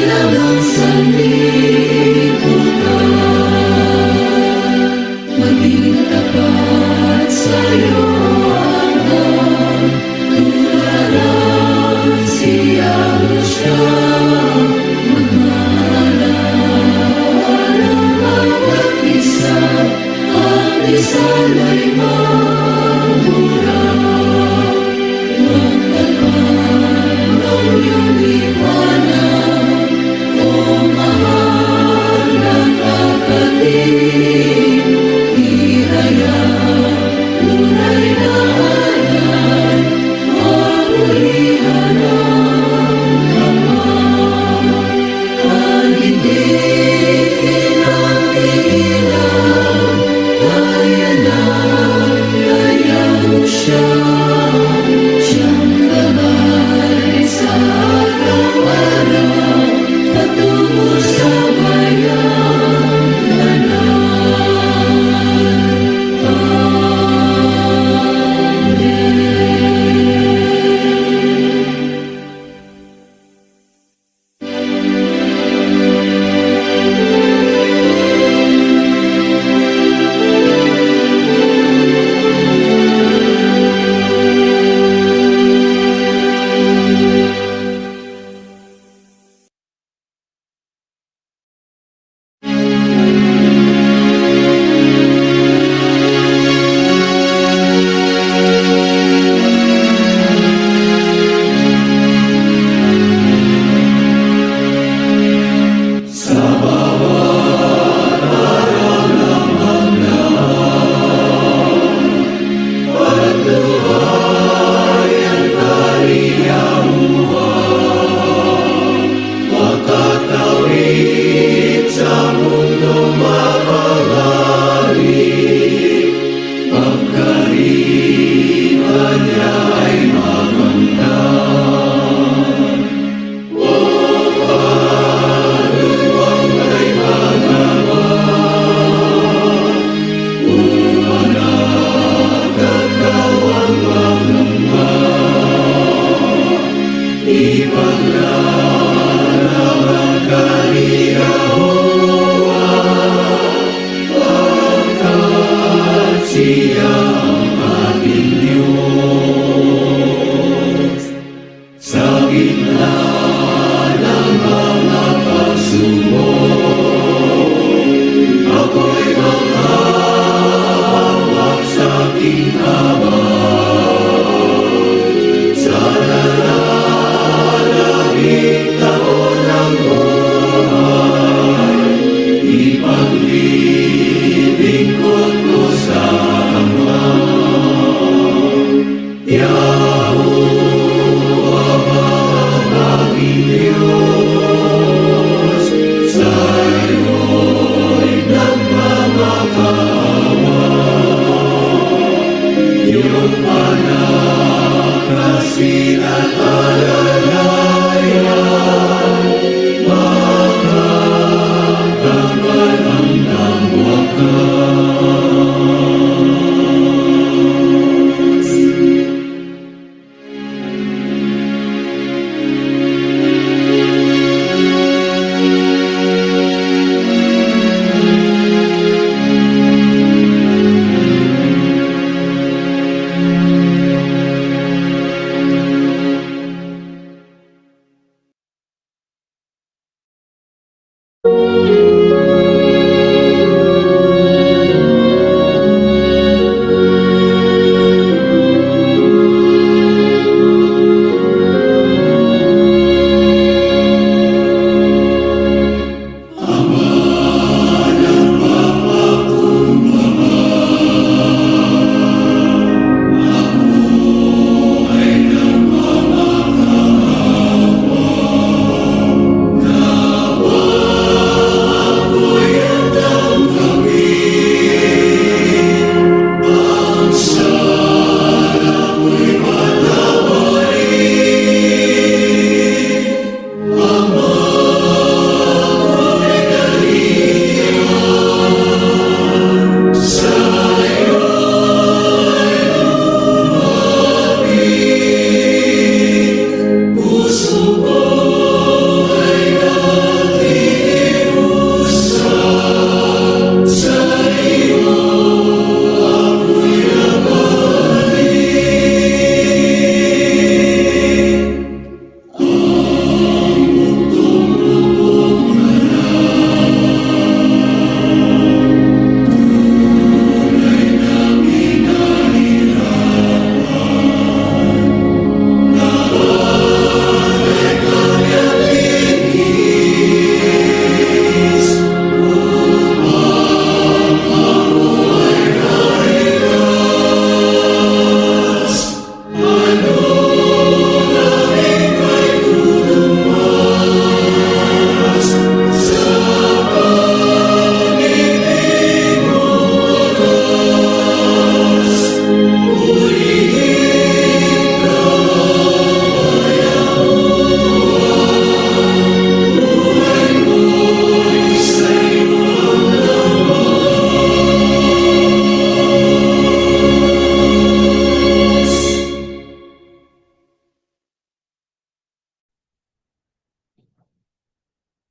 hanggang sanlibutan, maging tapat sa'yo hanggang tularan siyang siya. Magmahalan ang bawat isa, ang isa't ay magmura. Magdalhan ang iyong liwanag, o mahal na kapatid. Ihayag tunay na alay, mapulihan ang laman. At hindi kinatigilan, kaya na kaya mo siya. Siyang kamay sa araw-araw, patungo sa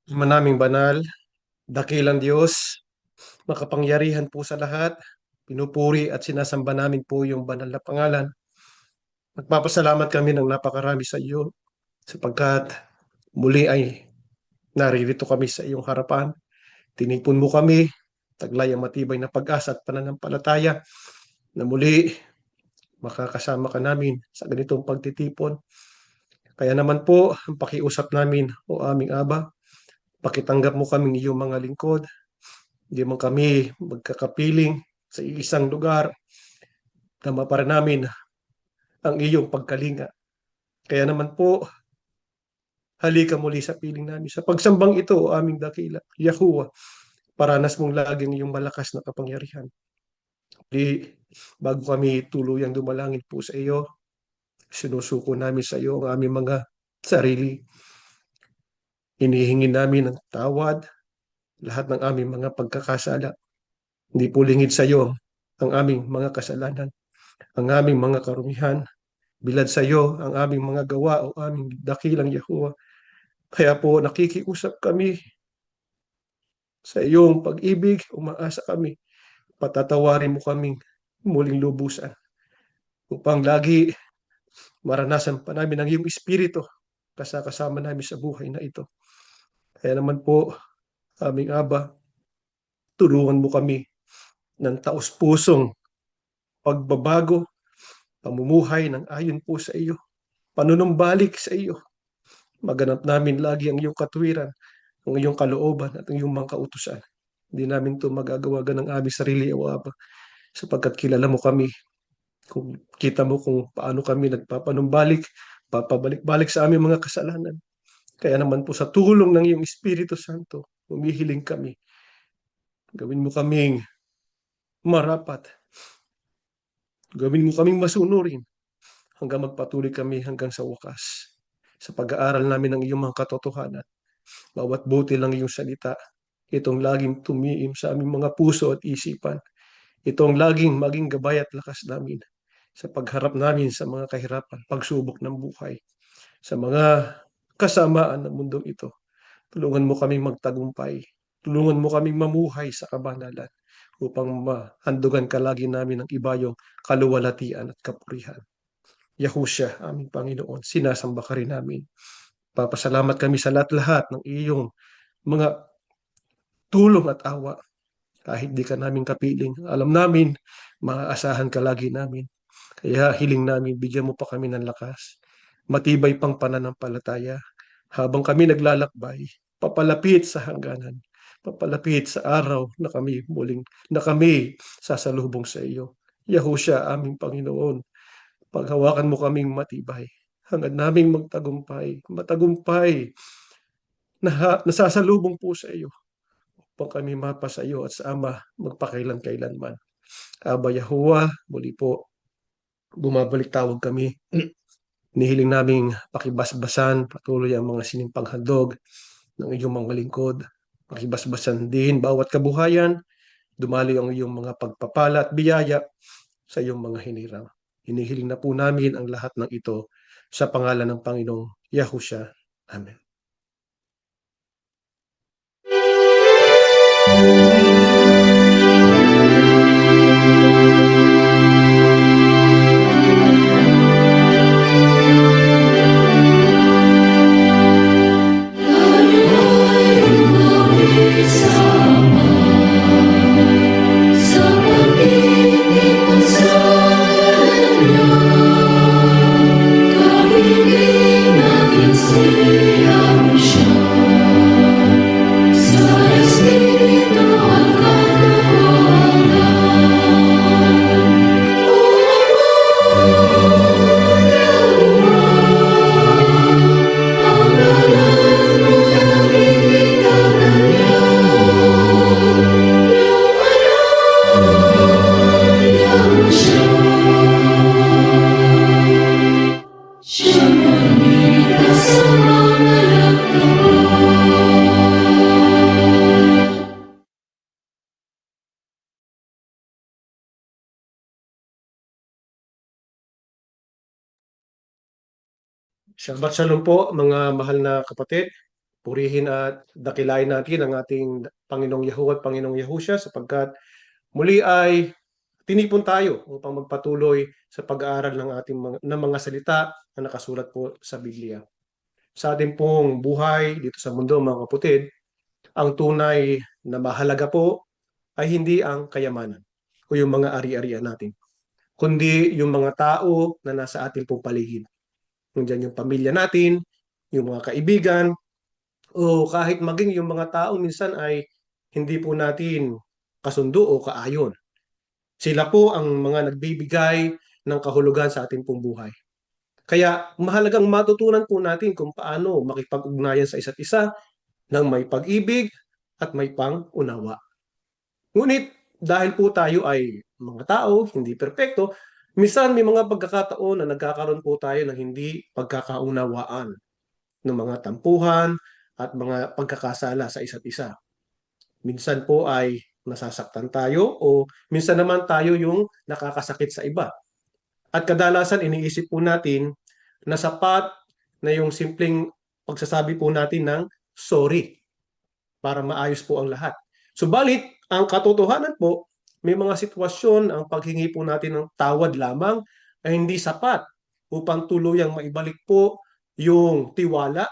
Manaming banal, dakilang Diyos, makapangyarihan po sa lahat, pinupuri at sinasamba namin po yung banal na pangalan. Nagpapasalamat kami ng napakarami sa iyo sapagkat muli ay naririto kami sa iyong harapan. Tinipon mo kami, taglay ang matibay na pag-asa at pananampalataya na muli makakasama ka namin sa ganitong pagtitipon. Kaya naman po, ang pakiusap namin, o aming Aba, pakitanggap mo kaming iyong mga lingkod. Hindi man kami magkakapiling sa isang lugar na mapara namin ang iyong pagkalinga. Kaya naman po, halika muli sa piling namin. Sa pagsambang ito, o aming dakila, Yahuwah, paranas mong laging iyong malakas na kapangyarihan. Di, bago kami tuluyang dumalangin po sa iyo, sinusuko namin sa iyo ang aming mga sarili. Inihingi namin ng tawad, lahat ng aming mga pagkakasala. Hindi po lingid sa iyo ang aming mga kasalanan, ang aming mga karumihan. Bilad sa iyo ang aming mga gawa o aming dakilang Yahuwah. Kaya po nakikiusap kami sa iyong pag-ibig, umaasa kami, patatawarin mo kaming muling lubusan upang lagi maranasan pa namin ang iyong espiritu kasama namin sa buhay na ito. Kaya naman po, aming Aba, tulungan mo kami ng taus-pusong pagbabago, pamumuhay ng ayon po sa iyo, panunumbalik sa iyo. Maganap namin lagi ang iyong katwiran, ang iyong kalooban at ang iyong mga kautusan. Hindi namin ito magagawa ng aming sarili o Aba, sapagkat kilala mo kami. Kung kita mo kung paano kami nagpapanumbalik, papabalik-balik sa aming mga kasalanan. Kaya naman po sa tulong ng iyong Espiritu Santo, humihiling kami. Gawin mo kaming marapat. Gawin mo kaming masunurin hanggang magpatuloy kami hanggang sa wakas. Sa pag-aaral namin ng iyong mga katotohanan, bawat buti lang iyong salita, itong laging tumiim sa aming mga puso at isipan. Ito ang laging maging gabay at lakas namin sa pagharap namin sa mga kahirapan, pagsubok ng buhay, sa mga kasamaan ng mundong ito. Tulungan mo kaming magtagumpay. Tulungan mo kaming mamuhay sa kabanalan upang mahandugan ka lagi namin ng ibayong kaluwalhatian at kapurihan. Yahusya, aming Panginoon, sinasamba ka rin namin. Papasalamat kami sa lahat-lahat ng iyong mga tulong at awa. Kahit di ka namin kapiling, alam namin, maaasahan ka lagi namin. Kaya hiling namin, bigyan mo pa kami ng lakas. Matibay pang pananampalataya habang kami naglalakbay, papalapit sa hangganan, papalapit sa araw na kami sasalubong sa iyo. Yahusya, aming Panginoon, paghawakan mo kaming matibay, hangad naming magtagumpay, matagumpay, nasasalubong po sa iyo, upang kami mapa sa iyo at sa Ama magpakailan-kailanman. Aba Yahuwah, muli po, bumabalik tawag kami. Nihiling naming pakibasbasan patuloy ang mga sinimpanghandog ng iyong mga lingkod. Pakibasbasan din bawat kabuhayan, dumaloy ang iyong mga pagpapala at biyaya sa iyong mga hinirang. Hinihiling na po namin ang lahat ng ito sa pangalan ng Panginoong Yahusya. Amen. Sa pag-ibig sa kanya, kahiling namin siyang siya. Sa Espiritu at katotohanan, ang ngalan mo naging lingkaran niya. Siya maniligtas sa mga laglaban. Shabbat Shalom po mga mahal na kapatid. Purihin at dakilain natin ang ating Panginoong Yahuwah at Panginoong Yahusya sapagkat muli ay tinipon tayo upang magpatuloy sa pag-aaral ng ating ng mga salita na nakasulat po sa Biblia. Sa ating pong buhay dito sa mundo, mga kapatid, ang tunay na mahalaga po ay hindi ang kayamanan o yung mga ari-arian natin, kundi yung mga tao na nasa ating pong paligid. Nandiyan yung pamilya natin, yung mga kaibigan, o kahit maging yung mga tao minsan ay hindi po natin kasundo o kaayon. Sila po ang mga nagbibigay ng kahulugan sa ating pong buhay. Kaya mahalagang matutunan po natin kung paano makipag-ugnayan sa isa't isa ng may pag-ibig at may pang-unawa. Ngunit dahil po tayo ay mga tao, hindi perpekto, minsan may mga pagkakataon na nagkakaroon po tayo ng hindi pagkakaunawaan ng mga tampuhan at mga pagkakasala sa isa't isa. Minsan po ay nasasaktan tayo o minsan naman tayo yung nakakasakit sa iba. At kadalasan iniisip po natin na sapat na yung simpleng pagsasabi po natin ng sorry para maayos po ang lahat. Subalit, ang katotohanan po, may mga sitwasyon ang paghingi po natin ng tawad lamang ay hindi sapat upang tuluyang maibalik po yung tiwala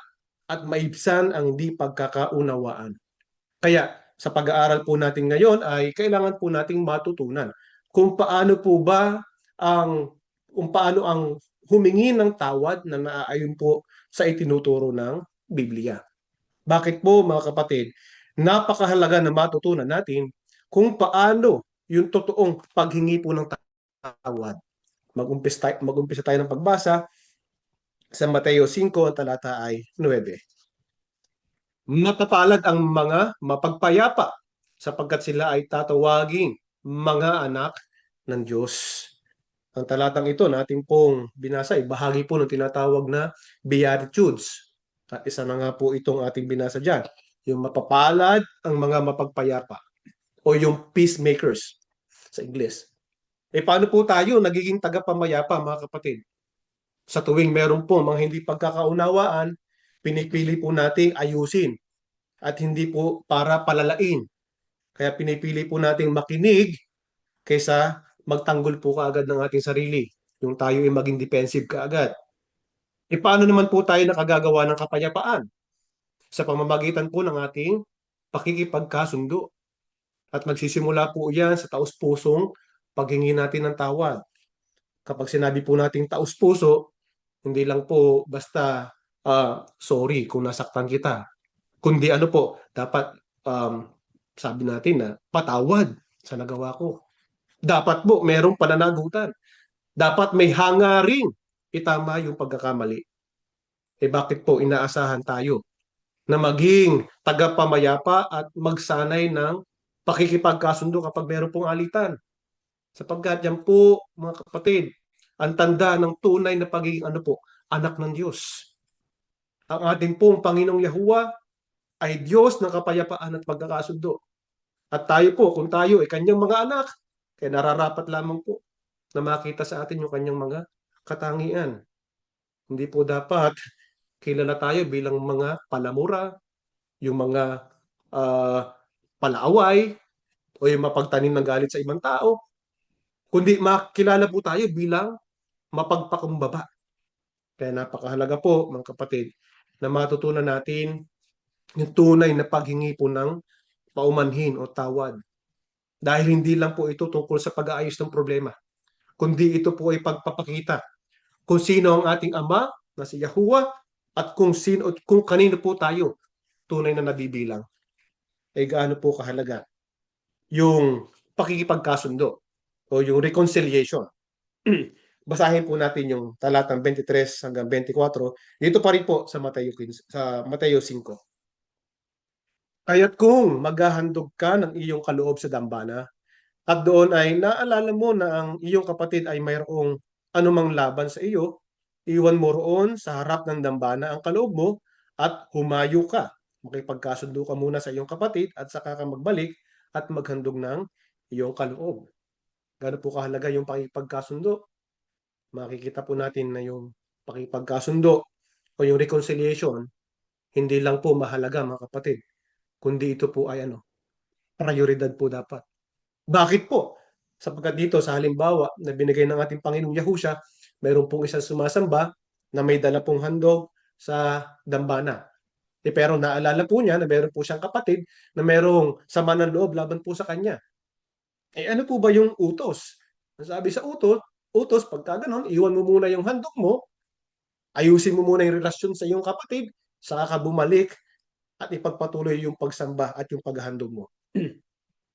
at maibsan ang di pagkakaunawaan. Kaya sa pag-aaral po natin ngayon ay kailangan po nating matutunan kung paano po ba kung paano ang humingi ng tawad na naaayon po sa itinuturo ng Biblia. Bakit po mga kapatid? Napakahalaga na matutunan natin kung paano yung totoong paghingi po ng tawad. Mag-umpisa tayo ng pagbasa sa Mateo 5, ang talata ay 9. Mapapalad ang mga mapagpayapa sapagkat sila ay tatawaging mga anak ng Diyos. Ang talatang ito natin pong binasa ay bahagi po ng tinatawag na Beatitudes. At isa na nga po itong ating binasa dyan. Yung mapapalad ang mga mapagpayapa o yung peacemakers sa Ingles. Paano po tayo nagiging tagapamayapa, mga kapatid? Sa tuwing meron po mga hindi pagkakaunawaan, pinipili po nating ayusin at hindi po para palalain. Kaya pinipili po nating makinig kaysa magtanggol po kaagad ng ating sarili. Yung tayo ay maging defensive kaagad. Paano naman po tayo nakagagawa ng kapayapaan? Sa pamamagitan po ng ating pakikipagkasundo. At magsisimula po yan sa taus-pusong paghingi natin ng tawad. Kapag sinabi po natin taus-puso, hindi lang po basta sorry kung nasaktan kita. Kundi ano po, dapat sabi natin na patawad sa nagawa ko. Dapat po merong pananagutan. Dapat may hangaring itama yung pagkakamali. Bakit po inaasahan tayo na maging tagapamayapa at magsanay ng pakikipagkasundo kapag meron pong alitan? Sapagkat yan po, mga kapatid, ang tanda ng tunay na pagiging ano po, anak ng Diyos. Ang ating pong Panginoong Yahuwah ay Diyos ng kapayapaan at pagkakasundo. At tayo po, kung tayo ay kanyang mga anak, kaya nararapat lamang po na makita sa atin yung kanyang mga katangian. Hindi po dapat kilala tayo bilang mga palamura, yung mga palaaway, o yung mapagtanim ng galit sa ibang tao, kundi makilala po tayo bilang mapagpakumbaba. Kaya napakahalaga po, mga kapatid, na matutunan natin yung tunay na paghingi po ng paumanhin o tawad. Dahil hindi lang po ito tungkol sa pag-aayos ng problema, kundi ito po ay pagpapakita kung sino ang ating Ama na si Yahuwah at kung kanino po tayo tunay na nabibilang. Ay gaano po kahalaga yung pakikipagkasundo o yung reconciliation. Basahin po natin yung talatang 23 hanggang 24. Dito pa rin po sa Mateo 5. Kaya't kung maghahandog ka ng iyong kaloob sa dambana, at doon ay naalala mo na ang iyong kapatid ay mayroong anumang laban sa iyo, iwan mo roon sa harap ng dambana ang kaloob mo at humayo ka. Makipagkasundo ka muna sa iyong kapatid at saka ka magbalik at maghandog ng iyong kaloob. Gano'n po kahalaga yung pakipagkasundo. Makikita po natin na yung pakipagkasundo o yung reconciliation, hindi lang po mahalaga mga kapatid, kundi ito po ay prioridad po dapat. Bakit po? Sapagkat dito sa halimbawa na binigay ng ating Panginoong Yahusya, mayroon pong isang sumasamba na may dala pong handog sa dambana. Pero naalala po niya na mayroon po siyang kapatid na mayroong sama ng loob laban po sa kanya. Ano po ba yung utos? Ang sabi sa utos, pagka ganon, iwan mo muna yung handog mo, ayusin mo muna yung relasyon sa iyong kapatid, saka ka bumalik at ipagpatuloy yung pagsamba at yung paghahandog mo.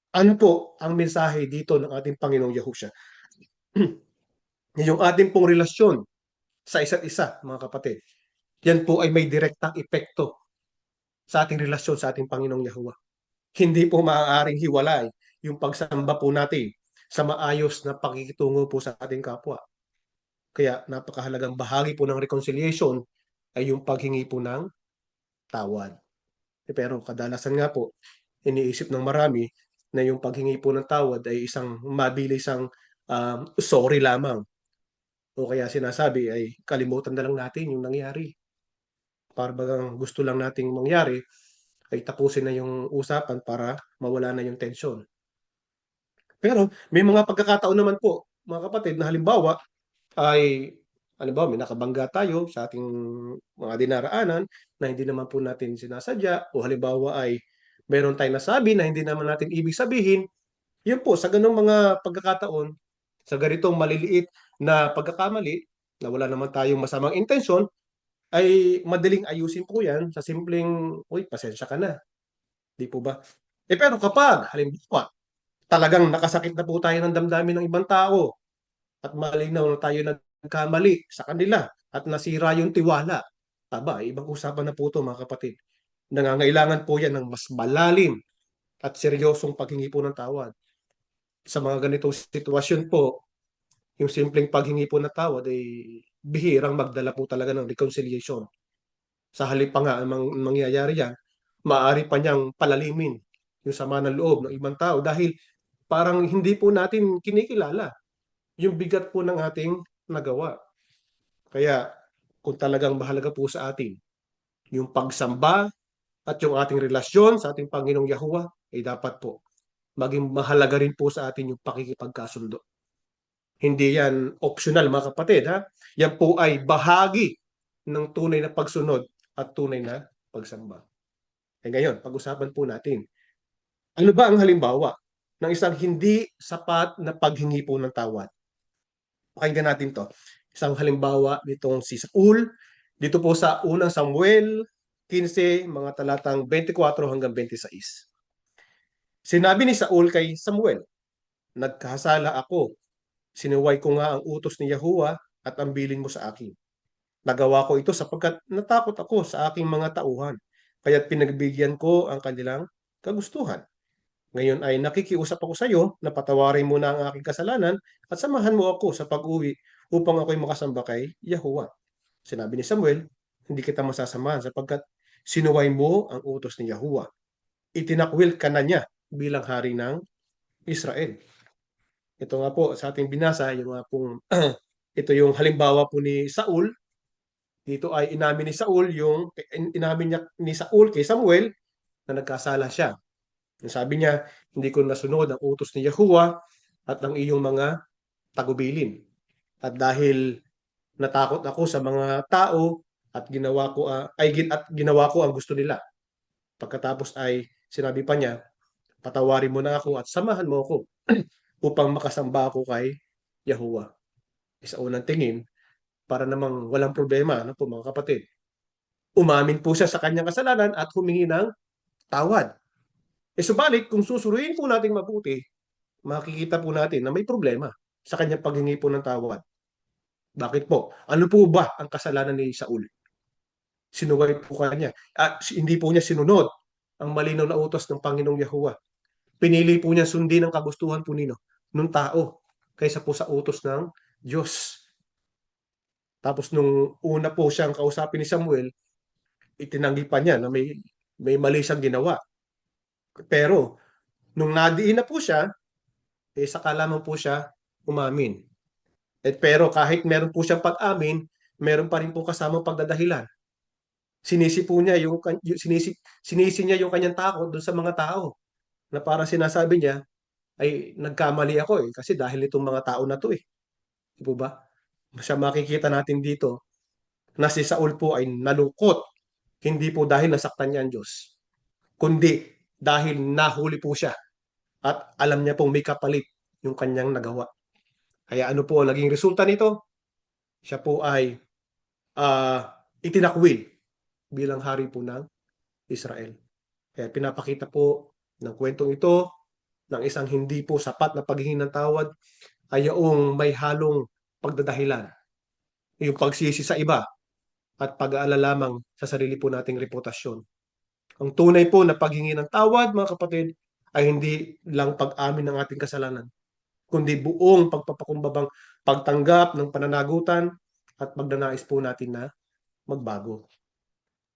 Ano po ang mensahe dito ng ating Panginoong Yahusya? Yung ating pong relasyon sa isa't isa, mga kapatid, yan po ay may direktang epekto sa ating relasyon sa ating Panginoong Yahuwah. Hindi po maaaring hiwalay yung pagsamba po natin sa maayos na pakikitungo po sa ating kapwa. Kaya napakahalagang bahagi po ng reconciliation ay yung paghingi po ng tawad. Pero kadalasan nga po, iniisip ng marami na yung paghingi po ng tawad ay isang mabilisang sorry lamang. O kaya sinasabi ay kalimutan na lang natin yung nangyari. Para bagang gusto lang nating mangyari ay tapusin na yung usapan para mawala na yung tensyon. Pero may mga pagkakataon naman po, mga kapatid, na halimbawa ay may nakabangga tayo sa ating mga dinaraanan na hindi naman po natin sinasadya o halimbawa ay meron tayong nasabi na hindi naman natin ibig sabihin. Yun po, sa ganung mga pagkakataon, sa ganitong maliliit na pagkakamali na wala naman tayong masamang intensyon, ay madaling ayusin po yan sa simpleng, uy, pasensya ka na. Di po ba? Pero kapag, halimbawa, talagang nakasakit na po tayo ng damdamin ng ibang tao at malinaw na tayo nagkamali sa kanila at nasira yung tiwala, ibang usapan na po ito mga kapatid. Nangangailangan po yan ng mas malalim at seryosong paghingi po ng tawad. Sa mga ganitong sitwasyon po, yung simpleng paghingi po ng tawad ay bihirang magdala po talaga ng reconciliation. Sa halip pa nga ang mangyayari yan, maaari pa niyang palalimin yung sama ng loob ng ibang tao dahil parang hindi po natin kinikilala yung bigat po ng ating nagawa. Kaya kung talagang mahalaga po sa atin yung pagsamba at yung ating relasyon sa ating Panginoong Yahuwah, ay dapat po maging mahalaga rin po sa atin yung pakikipagkasundo. Hindi yan optional mga kapatid, ha? Yan po ay bahagi ng tunay na pagsunod at tunay na pagsamba. Ngayon, pag-usapan po natin. Ano ba ang halimbawa ng isang hindi sapat na paghingi po ng tawad? Pakinggan natin to. Isang halimbawa nitong si Saul, dito po sa unang Samuel 15, mga talatang 24 hanggang 26. Sinabi ni Saul kay Samuel, nagkasala ako. Sinuway ko nga ang utos ni Yahuwah at ang bilin mo sa akin. Nagawa ko ito sapagkat natakot ako sa aking mga tauhan, kaya't pinagbigyan ko ang kanilang kagustuhan. Ngayon ay nakikiusap ako sa iyo na patawarin mo na ang aking kasalanan at samahan mo ako sa pag-uwi upang ako'y makasamba kay Yahuwah. Sinabi ni Samuel, hindi kita masasamahan sapagkat sinuway mo ang utos ni Yahuwah. Itinakwil ka na niya bilang hari ng Israel. Ito nga po sa ating binasa, yung nga pong ito yung halimbawa po ni Saul. Dito ay inamin niya ni Saul kay Samuel na nagkasala siya. Sabi niya, hindi ko nasunod ang utos ni Yahuwah at ang iyong mga tagubilin. At dahil natakot ako sa mga tao at ginawa ko ang gusto nila. Pagkatapos ay sinabi pa niya, patawarin mo na ako at samahan mo ako upang makasamba ako kay Yahuwah. Sa unang tingin, para namang walang problema, ano po mga kapatid. Umamin po siya sa kanyang kasalanan at humingi ng tawad. Subalit, kung susuruin po natin mabuti, makikita po natin na may problema sa kanyang paghingi po ng tawad. Bakit po? Ano po ba ang kasalanan ni Saul? Sinuway po kanya. At hindi po niya sinunod ang malinaw na utos ng Panginoong Yahuwah. Pinili po niya sundin ang kagustuhan po ng tao kaysa po sa utos ng Diyos. Tapos nung una po siyang kausapin ni Samuel, itinanggi pa niya na may mali siyang ginawa. Pero nung nadiin na po siya, saka lamang po siya umamin. Pero kahit meron po siyang pag-amin, meron pa rin po kasamang pagdadahilan. Sinisi po niya sinisi niya yung kanyang takot doon sa mga tao na para sinasabi niya ay nagkamali ako kasi dahil itong mga tao na to. Di po ba? Siya makikita natin dito na si Saul po ay nalungkot, hindi po dahil nasaktan niya ang Diyos, kundi dahil nahuli po siya at alam niya pong may kapalit yung kanyang nagawa. Kaya ano po ang naging resulta nito? Siya po ay itinakwil bilang hari po ng Israel. Kaya pinapakita po ng kwentong ito ng isang hindi po sapat na paghingi ng tawad ay yung may halong pagdadahilan, yung pagsisi sa iba at pag-aalala lamang sa sarili po nating reputasyon. Ang tunay po na paghingi ng tawad, mga kapatid, ay hindi lang pag-amin ng ating kasalanan, kundi buong pagpapakumbabang pagtanggap ng pananagutan at pagdanais po natin na magbago.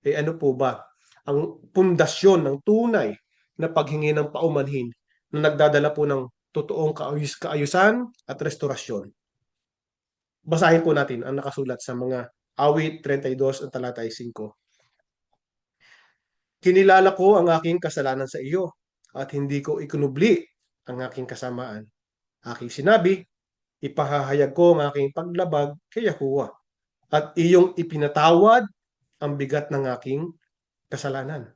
Ano po ba ang pundasyon ng tunay na paghingi ng paumanhin na nagdadala po ng totoong kaayusan at restorasyon? Basahin po natin ang nakasulat sa mga Awit 32 at talata 5. Kinilala ko ang aking kasalanan sa iyo at hindi ko ikinubli ang aking kasamaan. Aking sinabi, ipahahayag ko ang aking paglabag kay Yahuwah at iyong ipinatawad ang bigat ng aking kasalanan.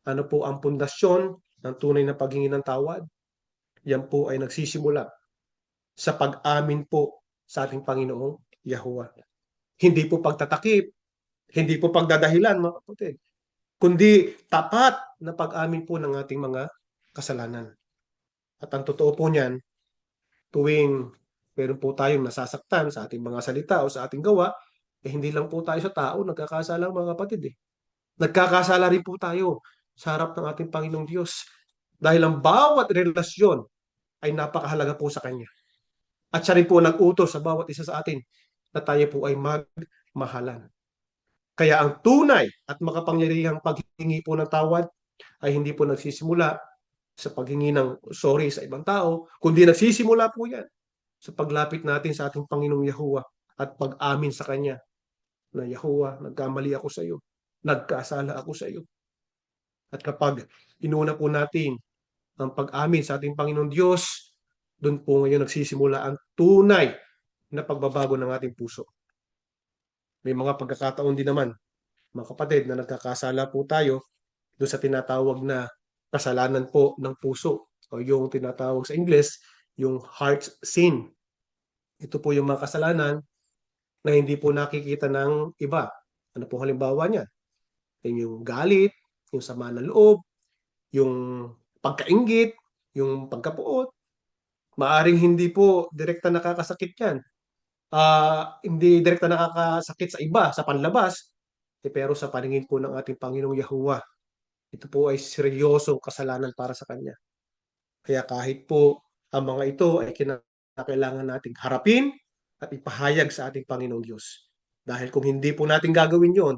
Ano po ang pundasyon ng tunay na paghingi ng tawad? Yan po ay nagsisimula sa pag-amin po sa ating Panginoong Yahuwah. Hindi po pagtatakip, hindi po pagdadahilan, mga kapatid, kundi tapat na pag-amin po ng ating mga kasalanan. At ang totoo po niyan, tuwing meron po tayong nasasaktan sa ating mga salita o sa ating gawa, hindi lang po tayo sa tao nagkakasala, mga kapatid. Nagkakasala rin po tayo sa harap ng ating Panginoong Diyos. Dahil ang bawat relasyon ay napakahalaga po sa Kanya. At siya rin po nag-utos sa bawat isa sa atin na tayo po ay magmahalan. Kaya ang tunay at makapangyarihang paghingi po ng tawad ay hindi po nagsisimula sa paghingi ng sorry sa ibang tao, kundi nagsisimula po yan sa paglapit natin sa ating Panginoong Yahuwah at pag-amin sa Kanya na Yahuwah, nagkamali ako sa iyo, nagkasala ako sa iyo. At kapag inuna po natin ang pag-amin sa ating Panginoong Diyos, doon po ngayon nagsisimula ang tunay na pagbabago ng ating puso. May mga pagkakataon din naman, mga kapatid, na nagkakasala po tayo doon sa tinatawag na kasalanan po ng puso o yung tinatawag sa Ingles, yung heart sin. Ito po yung mga kasalanan na hindi po nakikita ng iba. Ano po halimbawa niya? Yung galit, yung sama ng loob, yung pagkainggit, yung pagkapuot. Maaring hindi po direkta nakakasakit yan. Hindi direkta nakakasakit sa iba, sa panlabas, pero sa paningin po ng ating Panginoong Yahuwah, ito po ay seryosong kasalanan para sa Kanya. Kaya kahit po ang mga ito ay kinakailangan nating harapin at ipahayag sa ating Panginoong Diyos. Dahil kung hindi po natin gagawin yon,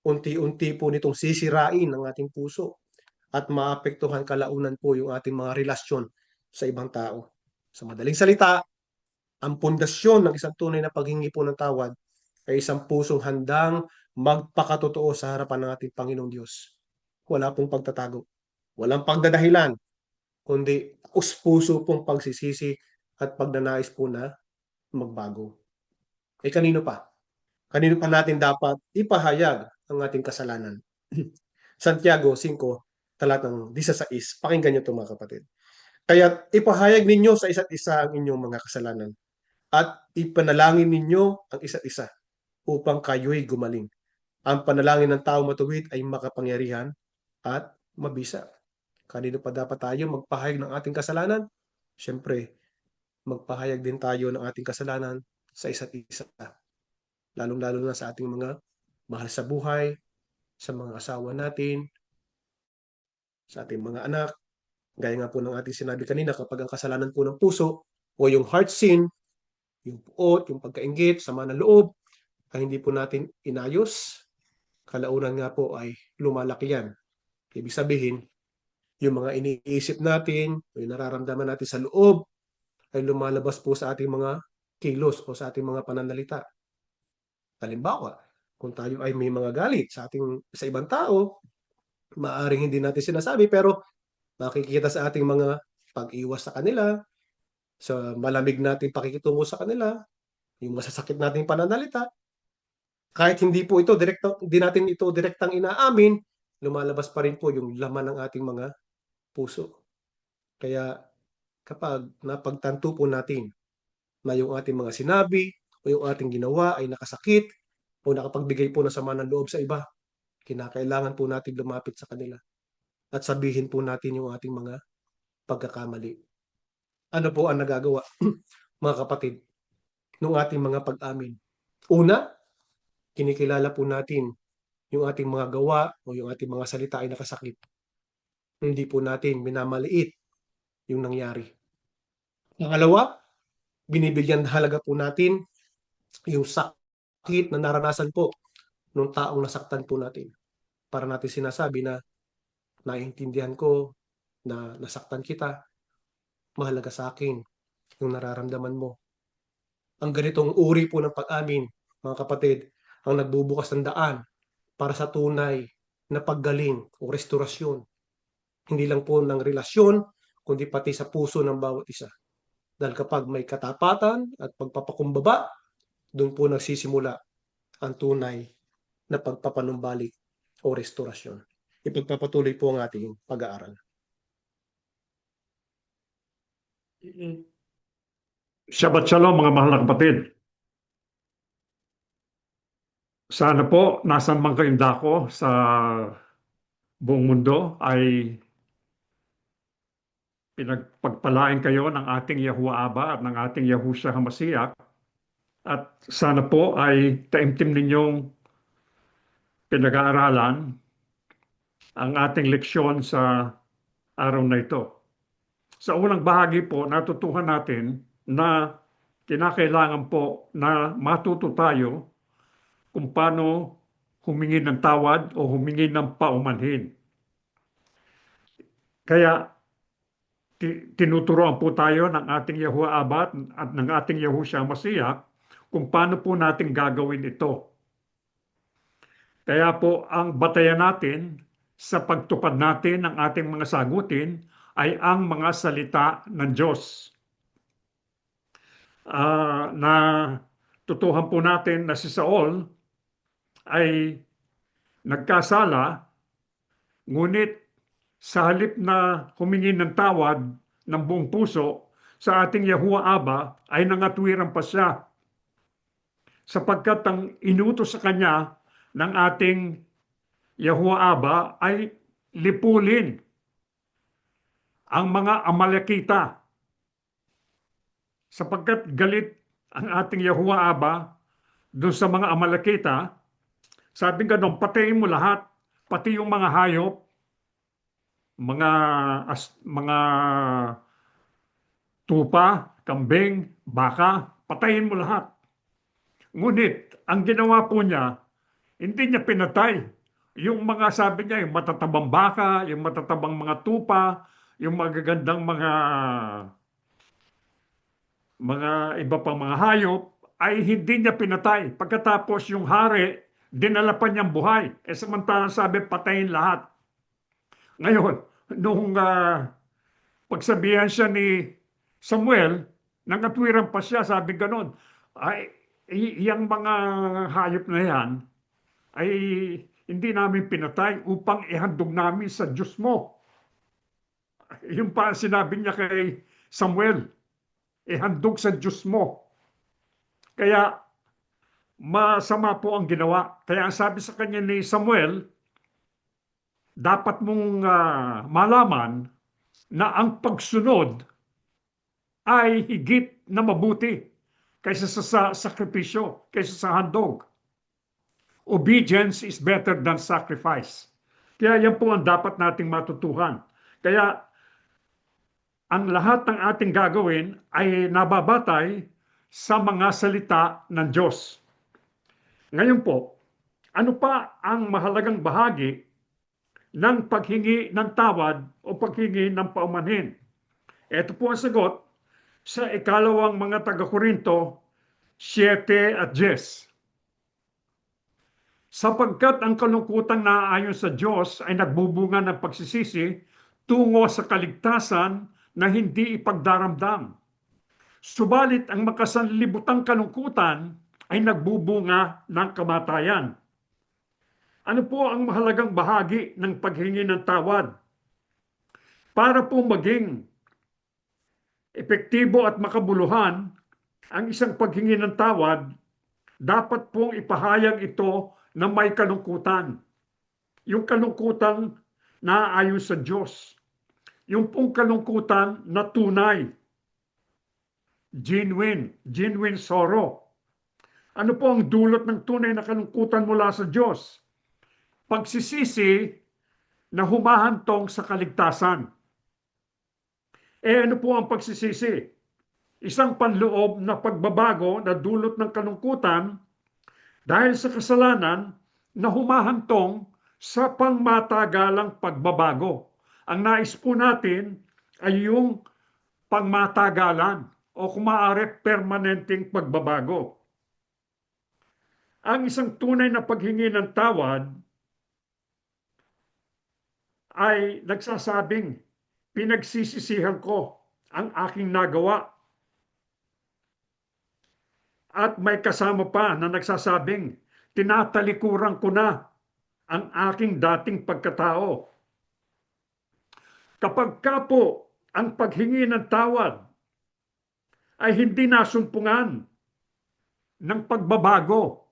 unti-unti po nitong sisirain ang ating puso at maapektuhan kalaunan po yung ating mga relasyon sa ibang tao. Sa madaling salita, ang pundasyon ng isang tunay na paghingi po ng tawad ay isang pusong handang magpakatotoo sa harapan ng ating Panginoong Diyos. Wala pong pagtatago, walang pagdadahilan, kundi puso pong pagsisisi at pagnanais po na magbago. Kanino pa? Kanino pa natin dapat ipahayag ang ating kasalanan? Santiago 5, talatang 16. Pakinggan niyo ito, mga kapatid. Kaya ipahayag ninyo sa isa't isa ang inyong mga kasalanan at ipanalangin ninyo ang isa't isa upang kayo'y gumaling. Ang panalangin ng tao matuwid ay makapangyarihan at mabisa. Kanino pa dapat tayo magpahayag ng ating kasalanan? Siyempre, magpahayag din tayo ng ating kasalanan sa isa't isa. Lalong-lalo na sa ating mga mahal sa buhay, sa mga asawa natin, sa ating mga anak. Gaya nga po ng ating sinabi kanina, kapag ang kasalanan po ng puso o yung heart sin, yung puot, yung pagkainggit, sama ng loob, ay hindi po natin inayos, kalaunan nga po ay lumalaki yan. Ibig sabihin, yung mga iniisip natin, yung nararamdaman natin sa loob, ay lumalabas po sa ating mga kilos o sa ating mga pananalita. Halimbawa, Kung tayo ay may mga galit sa ibang tao, maaring hindi natin sinasabi pero makikita sa ating mga pag-iwas sa kanila, sa malamig nating pakikitungo sa kanila, yung masasakit nating pananalita, kahit hindi natin ito direktang inaamin, lumalabas pa rin po yung laman ng ating mga puso. Kaya kapag napagtanto po natin na yung ating mga sinabi o yung ating ginawa ay nakasakit o nakapagbigay po ng sama ng loob sa iba, kinakailangan po natin lumapit sa kanila at sabihin po natin yung ating mga pagkakamali. Ano po ang nagagawa, mga kapatid, ng ating mga pag-amin? Una, kinikilala po natin yung ating mga gawa o yung ating mga salita ay nakasakit. Hindi po natin minamaliit yung nangyari. Pangalawa, binibigyan halaga po natin yung sakit na naranasan po nung taong nasaktan po natin. Para natin sinasabi na naiintindihan ko na nasaktan kita, mahalaga sa akin yung nararamdaman mo. Ang ganitong uri po ng pag-amin, mga kapatid, ang nagbubukas ng daan para sa tunay na paggaling o restorasyon. Hindi lang po ng relasyon, kundi pati sa puso ng bawat isa. Dahil kapag may katapatan at pagpapakumbaba, doon po nagsisimula ang tunay na pagpapanumbalik o restorasyon. Ipagpapatuloy po ang ating pag-aaral. Shabbat Shalom mga mahal na kapatid. Sana po nasan man kayong dako sa buong mundo ay pinagpagpalain kayo ng ating Yahuwah Aba at ng ating Yahushua HaMashiach at sana po ay taimtim ninyong pinag-aaralan ang ating leksyon sa araw na ito. Sa unang bahagi po, natutuhan natin na kinakailangan po na matuto tayo kung paano humingi ng tawad o humingi ng paumanhin. Kaya tinuturoan po tayo ng ating Yahuwah Aba at ng ating Yahushua Mashiach kung paano po natin gagawin ito. Kaya po ang batayan natin sa pagtupad natin ng ating mga sagutin ay ang mga salita ng Diyos. Na tutuhan po natin na si Saul ay nagkasala, ngunit sa halip na humingi ng tawad ng buong puso sa ating Yahuwah Aba ay nangatwiran pa siya sapagkat ang inutos sa kanya ng ating Yahuwah Aba ay lipulin ang mga Amalekita sapagkat galit ang ating Yahuwah Aba doon sa mga Amalekita. Sabi nga doon, patayin mo lahat, pati yung mga hayop, mga tupa, kambing, baka, patayin mo lahat. Ngunit, ang ginawa po niya, hindi niya pinatay. Yung mga sabi niya, yung matatabang baka, yung matatabang mga tupa, yung magagandang mga iba pang mga hayop, ay hindi niya pinatay. Pagkatapos yung hari, dinala pa niyang buhay. Samantalang sabi, patayin lahat. Ngayon, nung pagsabihan siya ni Samuel, nangatwiran pa siya, sabi ganon, ay, iyang mga hayop na yan, ay hindi namin pinatay upang ihandog namin sa Diyos mo. Yung pa sinabi niya kay Samuel, ihandog sa Diyos mo. Kaya, masama po ang ginawa. Kaya sabi sa kanya ni Samuel, dapat mong malaman na ang pagsunod ay higit na mabuti kaysa sa sakripisyo, kaysa sa handog. Obedience is better than sacrifice. Kaya yan po ang dapat nating matutuhan. Kaya ang lahat ng ating gagawin ay nababatay sa mga salita ng Diyos. Ngayon po, ano pa ang mahalagang bahagi ng paghingi ng tawad o paghingi ng paumanhin? Ito po ang sagot sa ikalawang mga taga-Korinto 7 at 10. sapagkat ang kalungkutang naaayon sa Diyos ay nagbubunga ng pagsisisi tungo sa kaligtasan na hindi ipagdaramdam. Subalit ang makasanlibutang kalungkutan ay nagbubunga ng kamatayan. Ano po ang mahalagang bahagi ng paghingi ng tawad? Para po maging epektibo at makabuluhan ang isang paghingi ng tawad, dapat pong ipahayag ito na may kalungkutan. Yung kalungkutan na ayon sa Diyos. Yung pong kalungkutan na tunay. Genuine sorrow. Ano po ang dulot ng tunay na kalungkutan mula sa Diyos? Pagsisisi na humahantong sa kaligtasan. Ano po ang pagsisisi? Isang panloob na pagbabago na dulot ng kalungkutan dahil sa kasalanan na humahantong sa pangmatagalang pagbabago. Ang nais po natin ay yung pangmatagalan o kung maaari permanenteng pagbabago. Ang isang tunay na paghingi ng tawad ay nagsasabing, pinagsisisihan ko ang aking nagawa. At may kasama pa na nagsasabing, tinatalikuran ko na ang aking dating pagkatao. Kapag ka po ang paghingi ng tawad ay hindi nasumpungan ng pagbabago,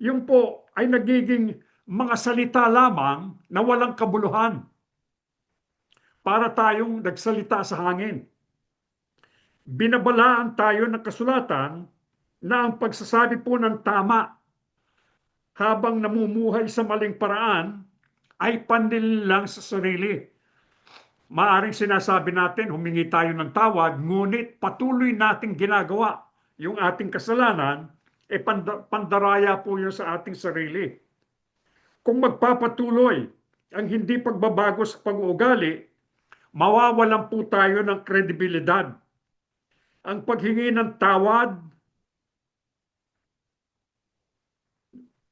yung po ay nagiging mga salita lamang na walang kabuluhan. Para tayong nagsalita sa hangin. Binabalaan tayo ng kasulatan na ang pagsasabi po ng tama habang namumuhay sa maling paraan ay panlilin lang sa sarili. Maaring sinasabi natin, humingi tayo ng tawad, ngunit patuloy nating ginagawa yung ating kasalanan, pandaraya po yun sa ating sarili. Kung magpapatuloy ang hindi pagbabago sa pag-uugali, mawawalan po tayo ng kredibilidad. Ang paghingi ng tawad,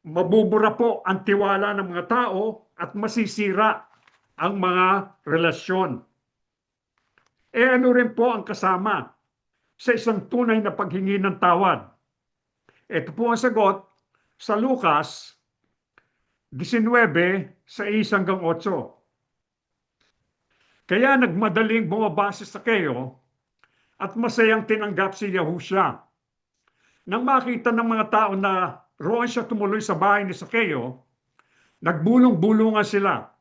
mabubura po ang tiwala ng mga tao at masisira ang mga relasyon. Ano rin po ang kasama sa isang tunay na paghingi ng tawad? Ito po ang sagot sa Lucas 19:6-8. Kaya nagmadaling bumaba si Sakeo at masayang tinanggap si Yahusya. Nang makita ng mga tao na roon siya tumuloy sa bahay ni Sakeo, nagbulong-bulungan sila.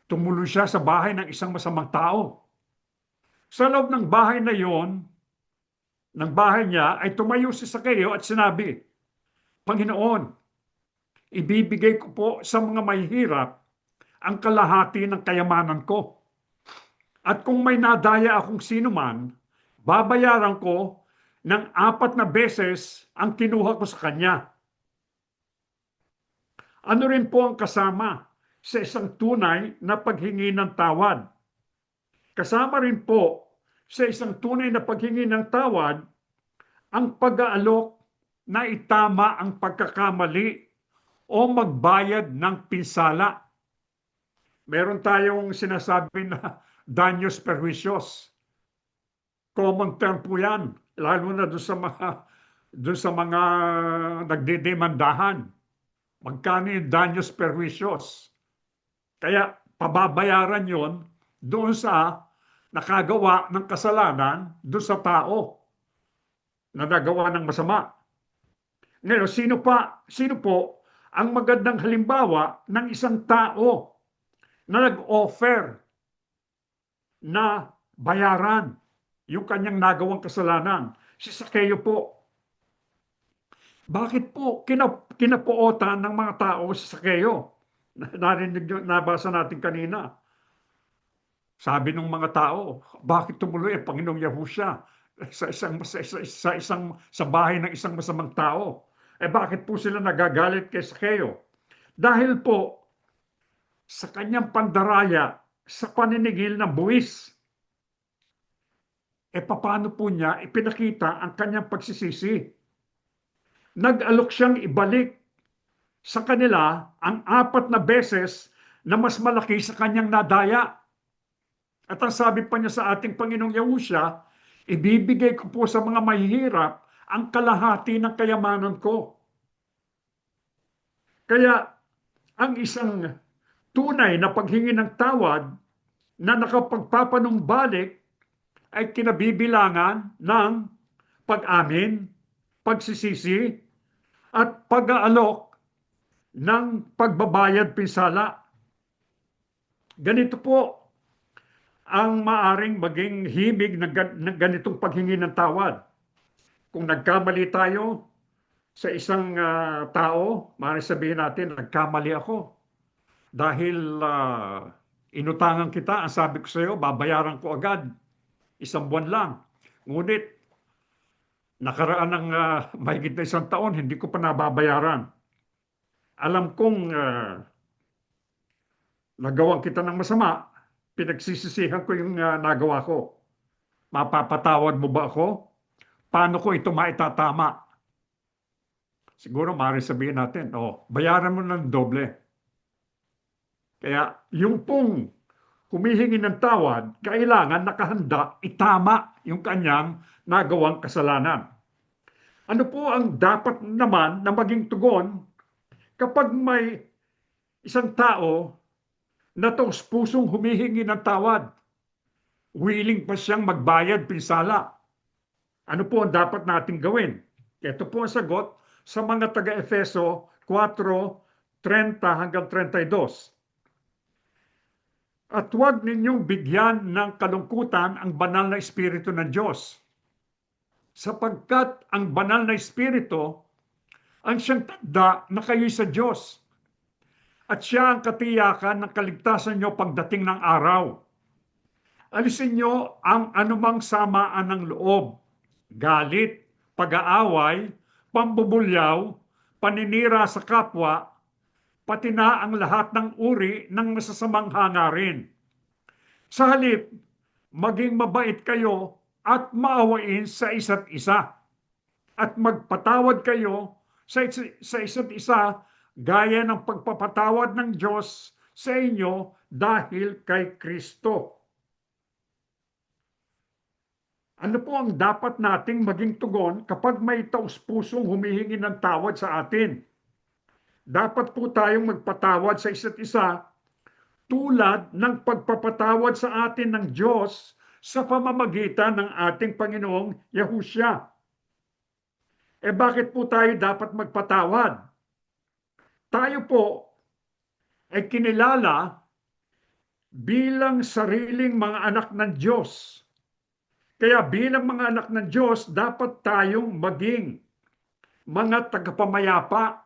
Tumuloy siya sa bahay ng isang masamang tao. Sa loob ng bahay na yon, ng bahay niya, ay tumayo si Sakeo at sinabi, Panginoon, ibibigay ko po sa mga mahihirap ang kalahati ng kayamanan ko. At kung may nadaya akong sinuman, babayaran ko ng 4 na beses ang kinuha ko sa kanya. Ano rin po ang kasama sa isang tunay na paghingi ng tawad? Kasama rin po sa isang tunay na paghingi ng tawad ang pag-aalok na itama ang pagkakamali o magbayad ng pinsala. Meron tayong sinasabi na daños perjuicios. Common term po yan, lalo na doon sa mga nagdedemandahan. Magkano yung daños perjuicios? Kaya pababayaran yon doon sa nakagawa ng kasalanan doon sa tao na nagawa ng masama. Ngayon, sino po ang magandang halimbawa ng isang tao na nag-offer na bayaran yung kanyang nagawang kasalanan? Si Sakeo po. Bakit po kinapuotan ng mga tao si Sakeo? Nabasa natin kanina. Sabi ng mga tao, bakit tumuloy ang Panginoong Yahusya sa bahay ng isang masamang tao? Bakit po sila nagagalit kay Sakeo? Dahil po sa kanyang pandaraya sa paninigil ng buwis. Paano po niya ipinakita ang kanyang pagsisisi? Nag-alok siyang ibalik sa kanila ang 4 beses na mas malaki sa kanyang nadaya. At ang sabi pa niya sa ating Panginoong Yahusya, ibibigay ko po sa mga mahihirap ang kalahati ng kayamanan ko. Kaya ang isang tunay na paghingi ng tawad na nakapagpapanumbalik ay kinabibilangan ng pag-amin, pagsisisi, at pag-aalok ng pagbabayad pinsala. Ganito po ang maaring maging himig ng ganitong paghingi ng tawad. Kung nagkamali tayo sa isang tao, maaaring sabihin natin, nagkamali ako. Dahil inutangan kita, ang sabi ko sa iyo, babayaran ko agad. 1 buwan lang. Ngunit, nakaraan ng mahigit na 1 taon, hindi ko pa nababayaran. Alam kong nagawan kita ng masama, pinagsisisihan ko yung nagawa ko. Mapapatawad mo ba ako? Paano ko ito maitatama? Siguro maaari sabihin natin, bayaran mo ng doble. Kaya yung pong humihingi ng tawad, kailangan nakahanda itama yung kanyang nagawang kasalanan. Ano po ang dapat naman na maging tugon kapag may isang tao na taos-pusong humihingi ng tawad? Willing pa siyang magbayad pinsala. Ano po ang dapat nating gawin? Ito po ang sagot sa mga taga-Efeso 4:30 hanggang 32. At huwag ninyong bigyan ng kalungkutan ang banal na Espiritu ng Diyos. Sapagkat ang banal na Espiritu ang siyang tanda na kayo'y sa Diyos. At siya ang katiyakan ng kaligtasan nyo pagdating ng araw. Alisin nyo ang anumang samaan ng loob, galit, pag-aaway, pambubulyaw, paninira sa kapwa, pati na ang lahat ng uri ng masasamang hangarin. Sa halip, maging mabait kayo at maawain sa isa't isa. At magpatawad kayo sa isa't isa gaya ng pagpapatawad ng Diyos sa inyo dahil kay Kristo. Ano po ang dapat nating maging tugon kapag may taos-pusong humihingi ng tawad sa atin? Dapat po tayong magpatawad sa isa't isa tulad ng pagpapatawad sa atin ng Diyos sa pamamagitan ng ating Panginoong Yahusya. Bakit po tayo dapat magpatawad? Tayo po ay kinilala bilang sariling mga anak ng Diyos. Kaya bilang mga anak ng Diyos, dapat tayong maging mga tagapamayapa.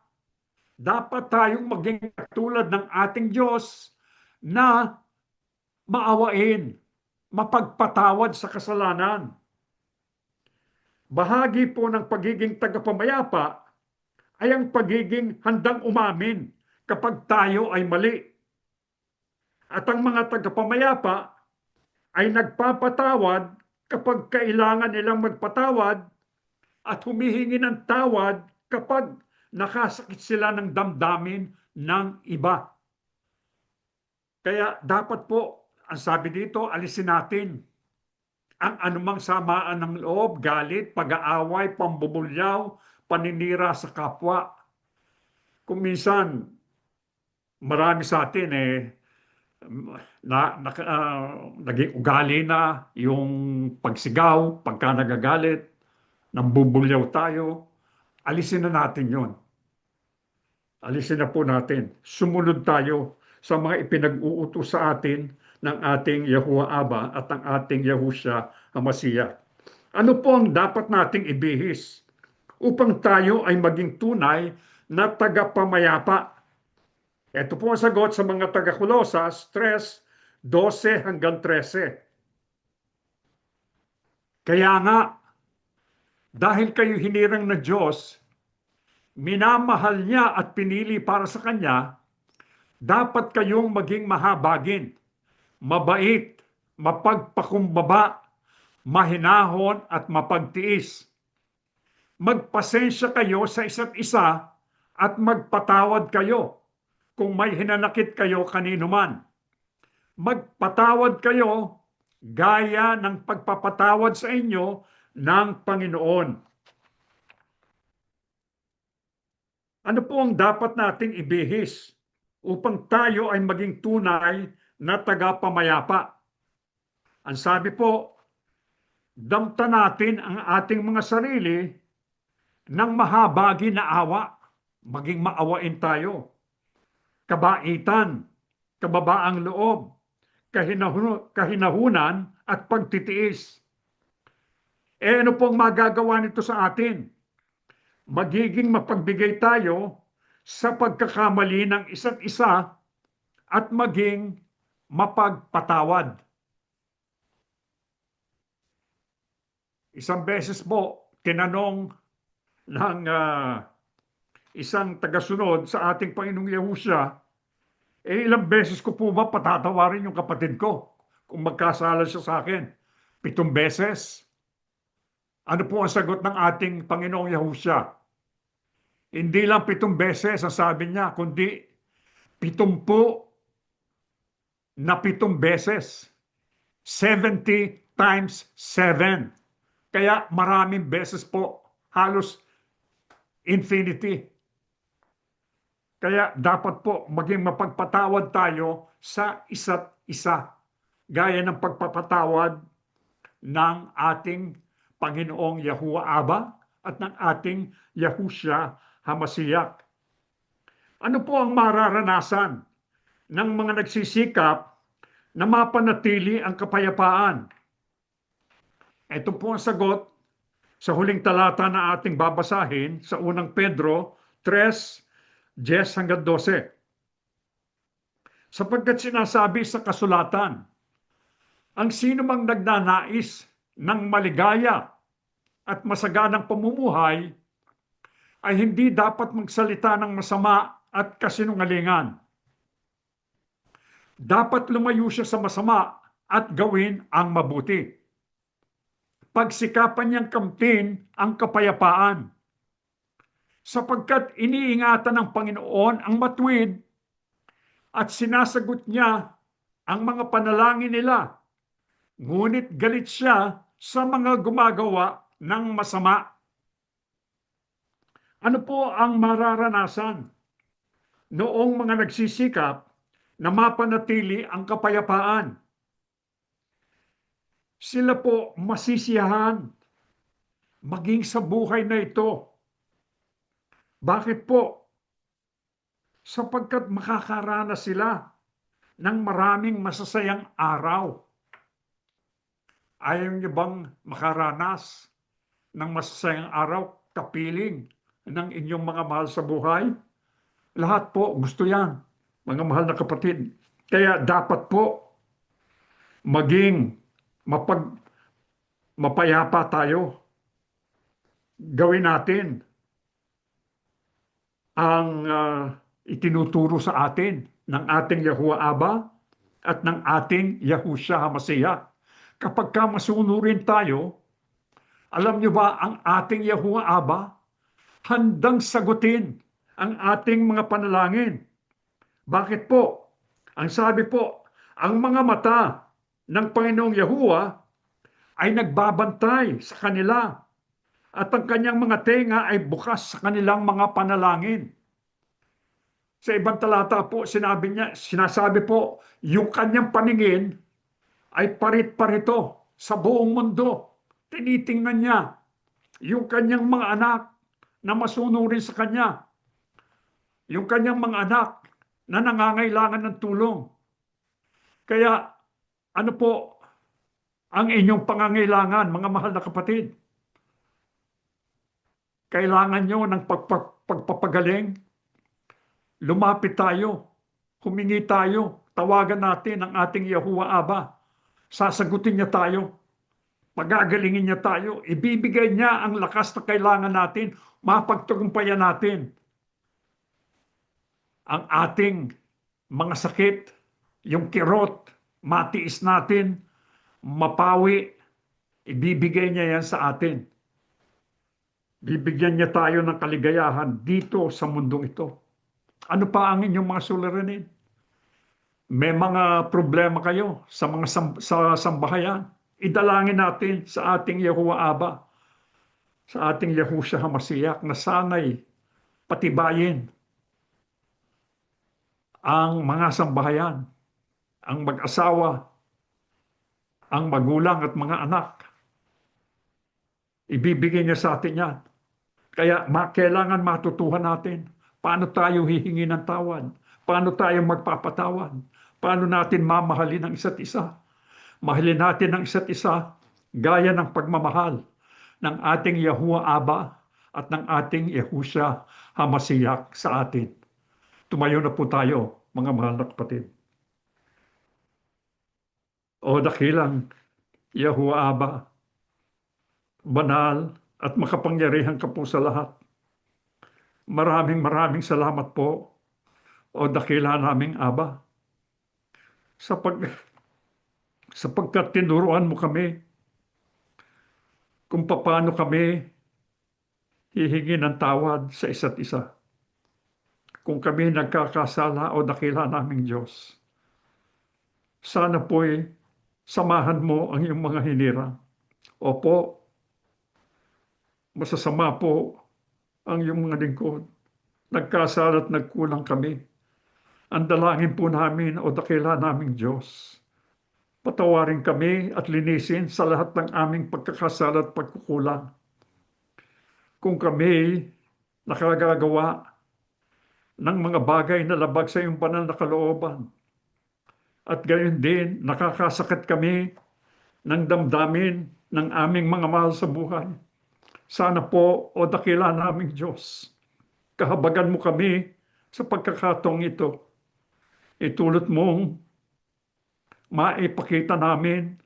Dapat tayong maging katulad ng ating Diyos na maawain, mapagpatawad sa kasalanan. Bahagi po ng pagiging tagapamayapa ay ang pagiging handang umamin kapag tayo ay mali. At ang mga tagapamayapa ay nagpapatawad kapag kailangan nilang magpatawad at humihingi ng tawad kapag nakasakit sila ng damdamin ng iba. Kaya dapat po, ang sabi dito, alisin natin ang anumang samaan ng loob, galit, pag-aaway, pambubulyaw, paninira sa kapwa. Kung minsan, marami sa atin naging ugali na yung pagsigaw, pagka nagagalit, nambubulyaw tayo. Alisin na natin yon. Alisin na po natin. Sumunod tayo sa mga ipinag-uutos sa atin ng ating Yahuwah Aba at ng ating Yahusya Hamashiach. Ano po ang dapat nating ibihis upang tayo ay maging tunay na tagapamayapa? Ito po ang sagot sa mga taga-Kolosas 3:12 hanggang 13. Kaya nga, dahil kayo hinirang na Diyos, minamahal niya at pinili para sa Kanya, dapat kayong maging mahabagin, mabait, mapagpakumbaba, mahinahon at mapagtiis. Magpasensya kayo sa isa't isa at magpatawad kayo kung may hinanakit kayo kanino man. Magpatawad kayo gaya ng pagpapatawad sa inyo ng Panginoon. Ano po ang dapat nating ibihis upang tayo ay maging tunay na tagapamayapa? Ang sabi po, damta natin ang ating mga sarili ng mahabagi na awa, maging maawain tayo. Kabaitan, kababaang loob, kahinahunan at pagtitiis. Ano pong magagawa nito sa atin? Magiging mapagbigay tayo sa pagkakamali ng isa't isa at maging mapagpatawad. Isang beses po, tinanong ng isang tagasunod sa ating Panginoong Yahusya, ilang beses ko po ba patatawarin yung kapatid ko kung magkasala siya sa akin? 7 beses. Ano po ang sagot ng ating Panginoong Yahusya? Hindi lang 7 beses ang sabi niya, kundi 70 na 7 beses. 70 times 7. Kaya maraming beses po, halos infinity. Kaya dapat po maging mapagpatawad tayo sa isa't isa. Gaya ng pagpapatawad ng ating Panginoong Yahuwah Aba at ng ating Yahusya Hamasiyak. Ano po ang mararanasan ng mga nagsisikap na mapanatili ang kapayapaan? Ito po ang sagot sa huling talata na ating babasahin sa unang Pedro 3:10-12. Sapagkat sinasabi sa kasulatan, ang sino mang nagnanais ng maligaya at masaganang pamumuhay ay hindi dapat magsalita ng masama at kasinungalingan. Dapat lumayo siya sa masama at gawin ang mabuti. Pagsikapan niyang kamtin ang kapayapaan, sapagkat iniingatan ng Panginoon ang matuwid at sinasagot niya ang mga panalangin nila. Ngunit galit siya sa mga gumagawa ng masama. Ano po ang mararanasan noong mga nagsisikap na mapanatili ang kapayapaan? Sila po masisiyahan maging sa buhay na ito. Bakit po? Sapagkat makakaranas sila ng maraming masasayang araw. Ayaw niyo bang makaranas ng masasayang araw, kapiling ng inyong mga mahal sa buhay? Lahat po gusto yan, mga mahal na kapatid. Kaya dapat po maging mapayapa tayo. Gawin natin ang itinuturo sa atin ng ating Yahuwah Aba at ng ating Yahusya Hamasiyak. Kapag masunurin tayo, alam niyo ba ang ating Yahuwah Aba handang sagutin ang ating mga panalangin. Bakit po? Ang sabi po, ang mga mata ng Panginoong Yahuwah ay nagbabantay sa kanila at ang kanyang mga tenga ay bukas sa kanilang mga panalangin. Sa ibang talata po, sinasabi po, yung kanyang paningin ay parit-parito sa buong mundo. Tinitingnan niya yung kanyang mga anak na masunurin sa kanya. Yung kanyang mga anak na nangangailangan ng tulong. Kaya ano po ang inyong pangangailangan, mga mahal na kapatid? Kailangan nyo ng pagpapagaling? Lumapit tayo, humingi tayo, tawagan natin ang ating Yahuwah Aba. Sasagutin niya tayo, pagagalingin niya tayo, ibibigay niya ang lakas na kailangan natin, mapagtagumpayan natin ang ating mga sakit, yung kirot, matiis natin, mapawi, ibibigay niya yan sa atin. Bibigyan niya tayo ng kaligayahan dito sa mundong ito. Ano pa ang inyong mga suliranin? May mga problema kayo sa mga sa sambahayan. Idalangin natin sa ating Yahuwah Aba, sa ating Yahushua HaMashiach na sana'y patibayin ang mga sambahayan, ang mag-asawa, ang magulang at mga anak. Ibibigay niya sa atin yan. Kaya kailangan matutuhan natin paano tayo hihingi ng tawad, paano tayo magpapatawad, paano natin mamahalin ang isa't isa. Mahalin natin ang isa't isa gaya ng pagmamahal ng ating Yahuwah Aba at ng ating Yahushua HaMashiach sa atin. Tumayo na po tayo, mga mahal na kapatid. O dakilang Yahuwah Aba, banal at makapangyarihan ka po sa lahat. Maraming salamat po, o dakila naming Aba, sapagkat tinuruan mo kami kung paano kami hihingi ng tawad sa isa't isa. Kung kami nagkakasala, o dakila naming Diyos, sana po'y samahan mo ang iyong mga hinirang. Opo, masasama po ang iyong mga lingkod. Nagkasala at nagkulang kami. Ang dalangin po namin, o dakila naming Diyos, patawarin kami at linisin sa lahat ng aming pagkakasala at pagkukulang. Kung kami nakagagawa ng mga bagay na labag sa iyong banal na kalooban, at gayon din nakakasakit kami ng damdamin ng aming mga mahal sa buhay, sana po, o dakila naming Diyos, kahabagan mo kami sa pagkakataong ito. Itulot mong maipakita namin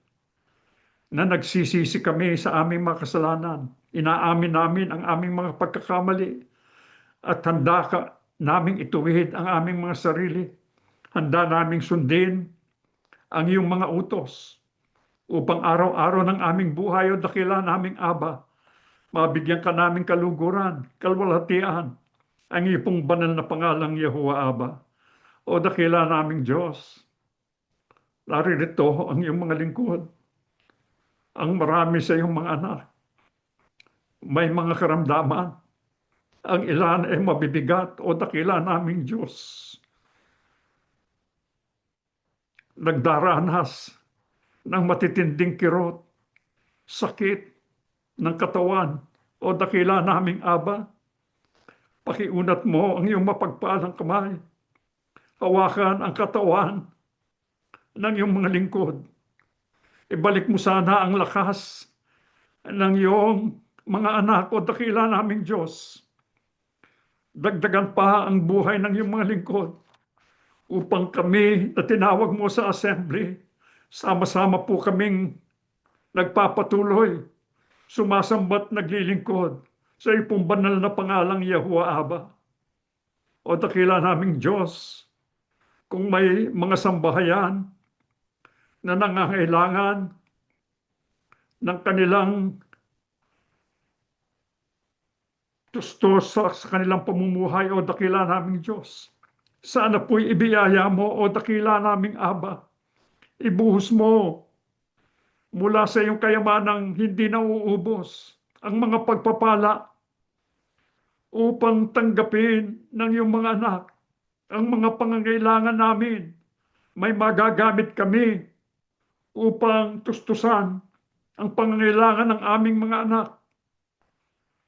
na nagsisisi kami sa aming mga kasalanan. Inaamin namin ang aming mga pagkakamali at handa ka naming ituwid ang aming mga sarili. Handa naming sundin ang iyong mga utos upang araw-araw ng aming buhay, o dakila naming Aba, mabigyan ka naming kaluguran, kalwalhatian, ang iyong banal na pangalang Yahuwah Aba. O dakila naming Diyos, naririto ang iyong mga lingkod, ang marami sa iyong mga anak. May mga karamdaman, ang ilan ay mabibigat, o dakila naming Diyos. Nagdaranas ng matitinding kirot, sakit ng katawan, o dakila naming Aba, pakiunat mo ang iyong mapagpalang kamay. Hawakan ang katawan ng iyong mga lingkod. Ibalik mo sana ang lakas ng iyong mga anak, o dakila naming Diyos. Dagdagan pa ang buhay ng iyong mga lingkod upang kami na tinawag mo sa assembly, sama-sama po kaming nagpapatuloy, sumasambat, naglilingkod sa iyong banal na pangalang Yahuwah Aba. O dakila naming Diyos, kung may mga sambahayan na nangangailangan ng kanilang tustos sa kanilang pamumuhay, o dakila naming Diyos, sana po'y ibiyaya mo, o dakila naming Aba. Ibuhos mo mula sa iyong kayamanang hindi nauubos ang mga pagpapala upang tanggapin ng iyong mga anak ang mga pangangailangan namin. May magagamit kami upang tustusan ang pangangailangan ng aming mga anak,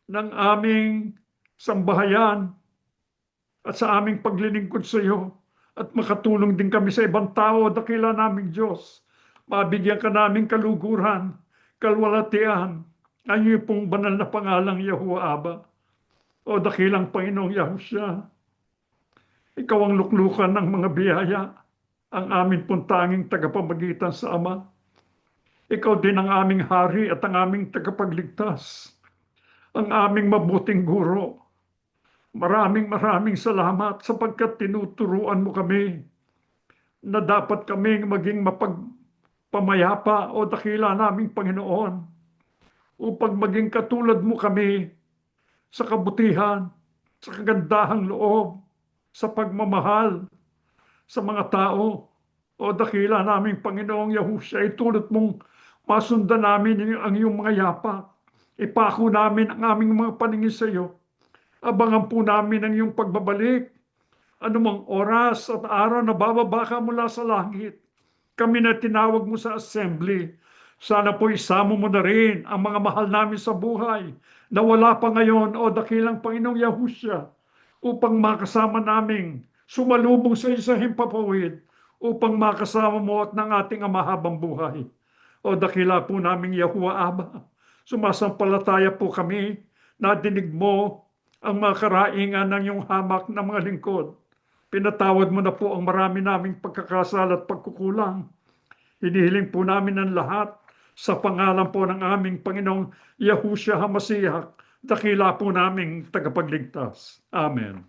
ng aming sambahayan, at sa aming paglilingkod sa iyo, at makatulong din kami sa ibang tao, dakila naming Diyos. Mabigyan ka naming kaluguran, kalwalhatian, ang iyong pong banal na pangalang Yahuwah Aba. O dakilang Panginoong Yahushua, ikaw ang luklukan ng mga biyaya, ang amin pong tanging tagapamagitan sa Ama. Ikaw din ang aming hari at ang aming tagapagligtas, ang aming mabuting guro. Maraming salamat sapagkat tinuturuan mo kami na dapat kaming maging mapagpamayapa, o dakila naming Panginoon, upang maging katulad mo kami sa kabutihan, sa kagandahang loob, sa pagmamahal sa mga tao. O dakila naming Panginoong Yahushua, itulot mong masundan namin ang iyong mga yapak. Ipako namin ang aming mga paningin sa iyo. Abangan po namin ang iyong pagbabalik. Anumang oras at araw na bababa ka mula sa langit, kami na tinawag mo sa assembly. Sana po isama mo na rin ang mga mahal namin sa buhay na wala pa ngayon, o dakilang Panginoong Yahushua, upang makasama naming sumalubong sa isang himpapawid, upang makasama mo at ng ating mahabang buhay. O dakila po naming Yahuwah Abba, sumasampalataya po kami na dinig mo ang mga karaingan ng iyong hamak na mga lingkod. Pinatawad mo na po ang marami naming pagkakasala at pagkukulang. Hinihiling po namin ang lahat sa pangalan po ng aming Panginoong Yahushua HaMashiach, dakila po naming tagapagligtas. Amen.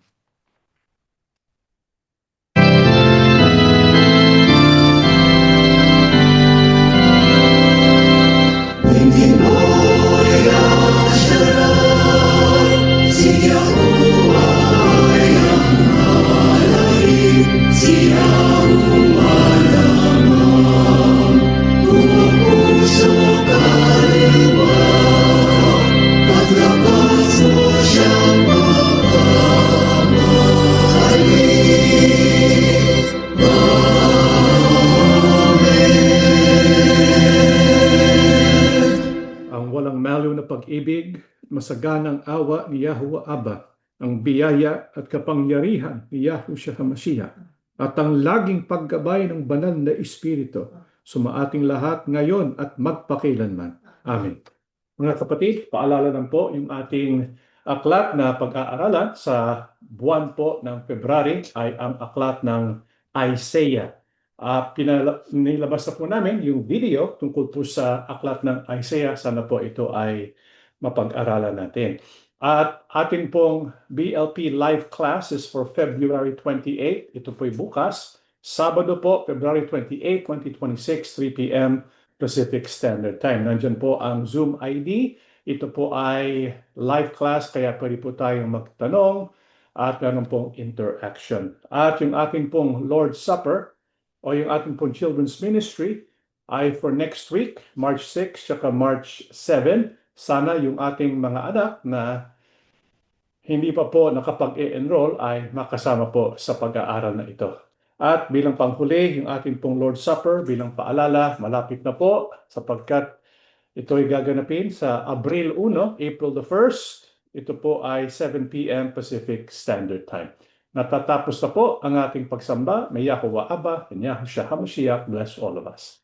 Hindi mo iyasaran, si Yahuwah ay ang malalim, si Yahuwah lamang. Pumupuso kaliwa, paglabas mo siyang magmamahalin. Ang walang maliw na pag-ibig, masaganang awa ni Yahuwah Abba, ang biyaya at kapangyarihan ni Yahushua HaMashiach, at ang laging paggabay ng banal na Espiritu, sumaating lahat ngayon at magpakilanman. Amen. Mga kapatid, paalala lang po yung ating aklat na pag-aaralan sa buwan po ng February ay ang aklat ng Isaiah. Nilabas na po namin yung video tungkol po sa aklat ng Isaiah. Sana po ito ay mapag-aralan natin. At ating pong BLP live classes for February 28. Ito po'y bukas. Sabado po, February 28, 2026, 3 p.m. Pacific Standard Time. Nandyan po ang Zoom ID. Ito po ay live class, kaya pwede po tayong magtanong at meron pong interaction. At yung ating pong Lord's Supper, o yung ating pong children's ministry ay for next week, March 6, tsaka March 7. Sana yung ating mga anak na hindi pa po nakapag-e-enroll ay makasama po sa pag-aaral na ito. At bilang panghuli, yung ating pong Lord's Supper, bilang paalala, malapit na po sapagkat ito ay gaganapin sa April 1, April the 1st. Ito po ay 7 p.m. Pacific Standard Time. Natatapos na po ang ating pagsamba. May Yahuwah Abba and Yahushua HaMashiach bless all of us.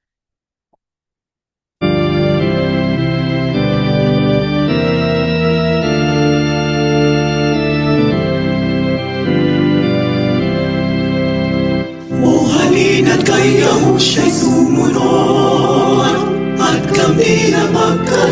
O halina't kay Yahusha'y sumunod, at kami na magkaroon